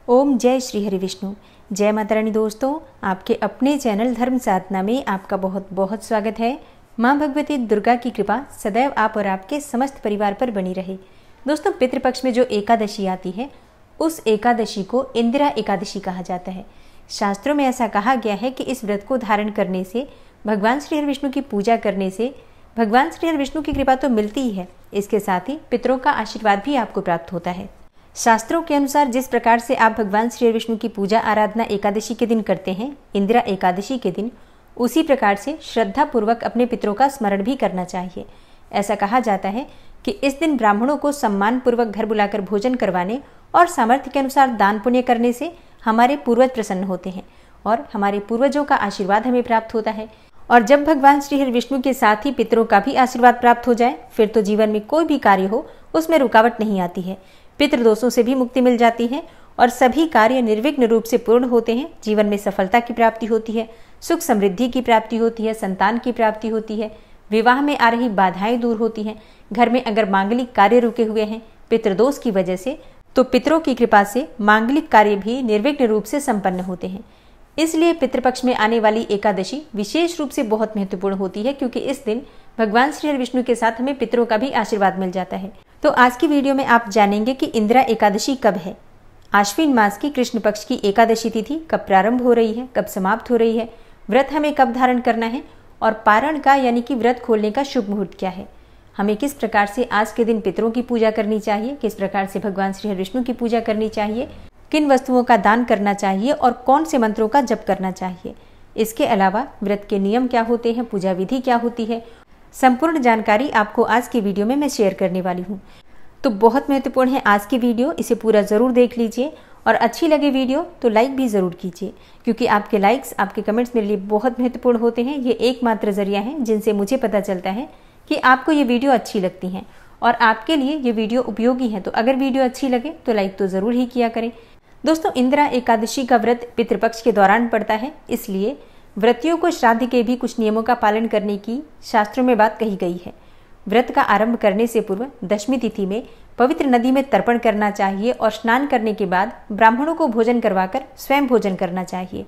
ओम जय श्री हरि विष्णु। जय माता रानी। दोस्तों, आपके अपने चैनल धर्म साधना में आपका बहुत बहुत स्वागत है। माँ भगवती दुर्गा की कृपा सदैव आप और आपके समस्त परिवार पर बनी रहे। दोस्तों, पितृपक्ष में जो एकादशी आती है उस एकादशी को इंदिरा एकादशी कहा जाता है। शास्त्रों में ऐसा कहा गया है कि इस व्रत को धारण करने से, भगवान श्री हरि विष्णु की पूजा करने से भगवान श्री हरि विष्णु की कृपा तो मिलती ही है, इसके साथ ही पितरों का आशीर्वाद भी आपको प्राप्त होता है। शास्त्रों के अनुसार जिस प्रकार से आप भगवान श्री हरि विष्णु की पूजा आराधना एकादशी के दिन करते हैं, इंदिरा एकादशी के दिन, उसी प्रकार से श्रद्धा पूर्वक अपने पितरों का स्मरण भी करना चाहिए। ऐसा कहा जाता है कि इस दिन ब्राह्मणों को सम्मान पूर्वक घर बुलाकर भोजन करवाने और सामर्थ्य के अनुसार दान पुण्य करने से हमारे पूर्वज प्रसन्न होते हैं और हमारे पूर्वजों का आशीर्वाद हमें प्राप्त होता है। और जब भगवान श्री हरि विष्णु के साथ ही पितरों का भी आशीर्वाद प्राप्त हो जाए, फिर तो जीवन में कोई भी कार्य हो उसमें रुकावट नहीं आती है। पितृदोषों से भी मुक्ति मिल जाती है और सभी कार्य निर्विघ्न रूप से पूर्ण होते हैं। जीवन में सफलता की प्राप्ति होती है, सुख समृद्धि की प्राप्ति होती है, संतान की प्राप्ति होती है, विवाह में आ रही बाधाएं दूर होती हैं। घर में अगर मांगलिक कार्य रुके हुए हैं पितृदोष की वजह से, तो पितरों की कृपा से मांगलिक कार्य भी निर्विघ्न रूप से संपन्न होते हैं। इसलिए पितृपक्ष में आने वाली एकादशी विशेष रूप से बहुत महत्वपूर्ण होती है, क्योंकि इस दिन भगवान श्री हरि विष्णु के साथ हमें पितरों का भी आशीर्वाद मिल जाता है। तो आज की वीडियो में आप जानेंगे कि इंदिरा एकादशी कब है, आश्विन मास की कृष्ण पक्ष की एकादशी तिथि कब प्रारंभ हो रही है, कब समाप्त हो रही है, व्रत हमें कब धारण करना है और पारण का यानी कि व्रत खोलने का शुभ मुहूर्त क्या है, हमें किस प्रकार से आज के दिन पितरों की पूजा करनी चाहिए, किस प्रकार से भगवान श्री हरि विष्णु की पूजा करनी चाहिए, किन वस्तुओं का दान करना चाहिए और कौन से मंत्रों का जप करना चाहिए। इसके अलावा व्रत के नियम क्या होते हैं, पूजा विधि क्या होती है, संपूर्ण जानकारी आपको आज की वीडियो में मैं शेयर करने वाली हूँ। तो बहुत महत्वपूर्ण है आज की वीडियो, इसे पूरा जरूर देख लीजिए और अच्छी लगे वीडियो तो लाइक भी जरूर कीजिए, क्योंकि आपके लाइक्स, आपके कमेंट्स मेरे लिए बहुत महत्वपूर्ण होते हैं। ये एकमात्र जरिया है जिनसे मुझे पता चलता है कि आपको ये वीडियो अच्छी लगती हैं और आपके लिए ये वीडियो उपयोगी है। तो अगर वीडियो अच्छी लगे तो लाइक तो जरूर ही किया करें। दोस्तों, इंदिरा एकादशी का व्रत पितृपक्ष के दौरान पड़ता है, इसलिए व्रतियों को श्राद्ध के भी कुछ नियमों का पालन करने की शास्त्रों में बात कही गई है। व्रत का आरंभ करने से पूर्व दशमी तिथि में पवित्र नदी में तर्पण करना चाहिए और स्नान करने के बाद ब्राह्मणों को भोजन करवाकर स्वयं भोजन करना चाहिए।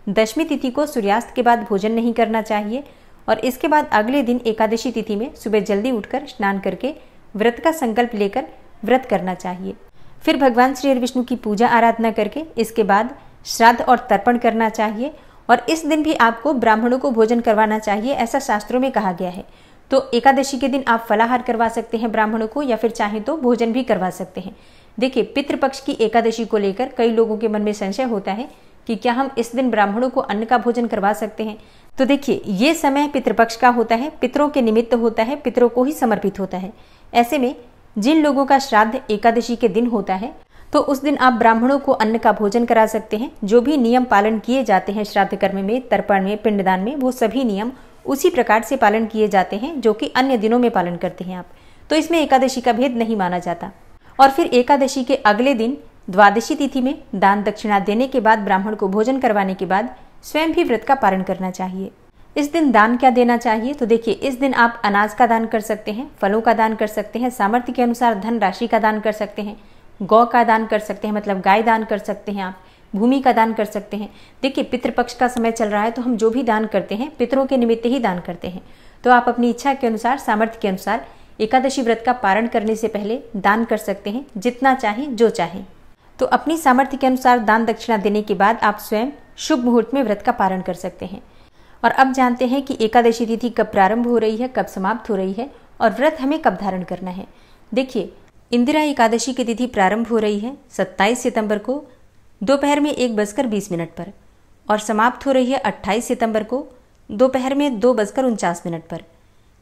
दशमी तिथि को सूर्यास्त के बाद भोजन नहीं करना चाहिए और इसके बाद अगले दिन एकादशी तिथि में सुबह जल्दी उठकर स्नान करके व्रत का संकल्प लेकर व्रत करना चाहिए। फिर भगवान श्री हरि विष्णु की पूजा आराधना करके इसके बाद श्राद्ध और तर्पण करना चाहिए और इस दिन भी आपको ब्राह्मणों को भोजन करवाना चाहिए, ऐसा शास्त्रों में कहा गया है। तो एकादशी के दिन आप फलाहार करवा सकते हैं ब्राह्मणों को, या फिर चाहें तो भोजन भी करवा सकते हैं। देखिए, पितृपक्ष की एकादशी को लेकर कई लोगों के मन में संशय होता है कि क्या हम इस दिन ब्राह्मणों को अन्न का भोजन करवा सकते हैं। तो देखिए, ये समय पितृपक्ष का होता है, पितरों के निमित्त होता है, पितरों को ही समर्पित होता है। ऐसे में जिन लोगों का श्राद्ध एकादशी के दिन होता है, तो उस दिन आप ब्राह्मणों को अन्न का भोजन करा सकते हैं। जो भी नियम पालन किए जाते हैं श्राद्ध कर्म में, तर्पण में, पिंडदान में, वो सभी नियम उसी प्रकार से पालन किए जाते हैं जो कि अन्य दिनों में पालन करते हैं आप। तो इसमें एकादशी का भेद नहीं माना जाता। और फिर एकादशी के अगले दिन द्वादशी तिथि में दान दक्षिणा देने के बाद, ब्राह्मण को भोजन करवाने के बाद स्वयं भी व्रत का पालन करना चाहिए। इस दिन दान क्या देना चाहिए, तो देखिए, इस दिन आप अनाज का दान कर सकते हैं, फलों का दान कर सकते हैं, सामर्थ्य के अनुसार धन राशि का दान कर सकते हैं, गौ का दान कर सकते हैं, मतलब गाय दान कर सकते हैं, आप भूमि का दान कर सकते हैं। देखिए, पितृपक्ष का समय चल रहा है, तो हम जो भी दान करते हैं पितरों के निमित्त ही दान करते हैं। तो आप अपनी इच्छा के अनुसार, सामर्थ्य के अनुसार एकादशी व्रत का पारण करने से पहले दान कर सकते हैं, जितना चाहें, जो चाहें। तो अपनी सामर्थ्य के अनुसार दान दक्षिणा देने के बाद आप स्वयं शुभ मुहूर्त में व्रत का पारण कर सकते हैं। और अब जानते हैं कि एकादशी तिथि कब प्रारंभ हो रही है, कब समाप्त हो रही है और व्रत हमें कब धारण करना है। देखिए, इंदिरा एकादशी की तिथि प्रारंभ हो रही है 27 सितंबर को दोपहर में 1:20 पर और समाप्त हो रही है 28 सितंबर को दोपहर में 2:49 पर।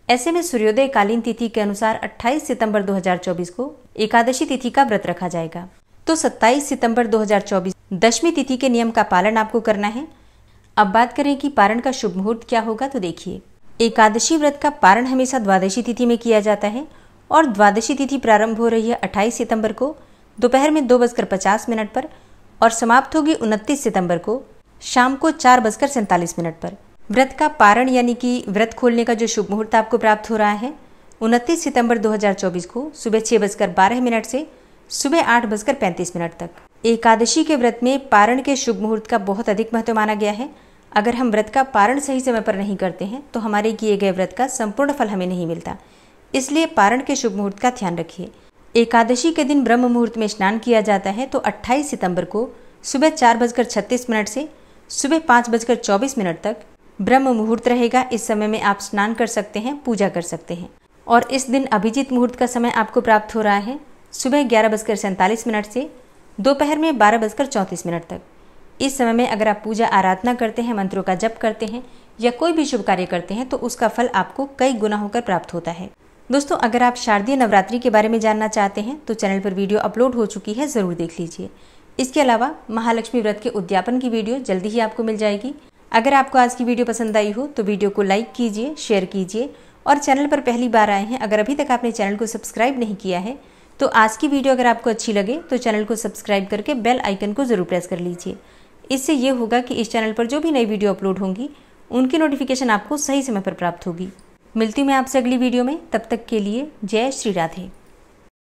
ऐसे में सूर्योदय कालीन तिथि के अनुसार 28 सितंबर 2024 को एकादशी तिथि का व्रत रखा जाएगा। तो 27 सितंबर 2024 दशमी तिथि के नियम का पालन आपको करना है। अब बात करें कि पारण का शुभ मुहूर्त क्या होगा, तो देखिए, एकादशी व्रत का पारण हमेशा द्वादशी तिथि में किया जाता है और द्वादशी तिथि प्रारंभ हो रही है 28 सितंबर को दोपहर में 2:50 पर और समाप्त होगी 29 सितंबर को शाम को 4:47 पर। व्रत का पारण यानी कि व्रत खोलने का जो शुभ मुहूर्त आपको प्राप्त हो रहा है 29 सितंबर 2024 को सुबह 6:12 से सुबह 8:35 तक। एकादशी के व्रत में पारण के शुभ मुहूर्त का बहुत अधिक महत्व माना गया है। अगर हम व्रत का पारण सही समय पर नहीं करते हैं तो हमारे किए गए व्रत का संपूर्ण फल हमें नहीं मिलता। इसलिए पारण के शुभ मुहूर्त का ध्यान रखिए। एकादशी के दिन ब्रह्म मुहूर्त में स्नान किया जाता है, तो 28 सितंबर को सुबह 4:36 से सुबह 5:24 तक ब्रह्म मुहूर्त रहेगा। इस समय में आप स्नान कर सकते हैं, पूजा कर सकते हैं। और इस दिन अभिजीत मुहूर्त का समय आपको प्राप्त हो रहा है सुबह 11:47 से दोपहर में 12:34 तक। इस समय में अगर आप पूजा आराधना करते हैं, मंत्रों का जप करते हैं या कोई भी शुभ कार्य करते हैं तो उसका फल आपको कई गुना होकर प्राप्त होता है। दोस्तों, अगर आप शारदीय नवरात्रि के बारे में जानना चाहते हैं तो चैनल पर वीडियो अपलोड हो चुकी है, ज़रूर देख लीजिए। इसके अलावा महालक्ष्मी व्रत के उद्यापन की वीडियो जल्दी ही आपको मिल जाएगी। अगर आपको आज की वीडियो पसंद आई हो तो वीडियो को लाइक कीजिए, शेयर कीजिए और चैनल पर पहली बार आए हैं, अगर अभी तक आपने चैनल को सब्सक्राइब नहीं किया है तो आज की वीडियो अगर आपको अच्छी लगे तो चैनल को सब्सक्राइब करके बेल आइकन को ज़रूर प्रेस कर लीजिए। इससे ये होगा कि इस चैनल पर जो भी नई वीडियो अपलोड होंगी उनकी नोटिफिकेशन आपको सही समय पर प्राप्त होगी। मिलती हूँ मैं आपसे अगली वीडियो में, तब तक के लिए जय श्री राधे।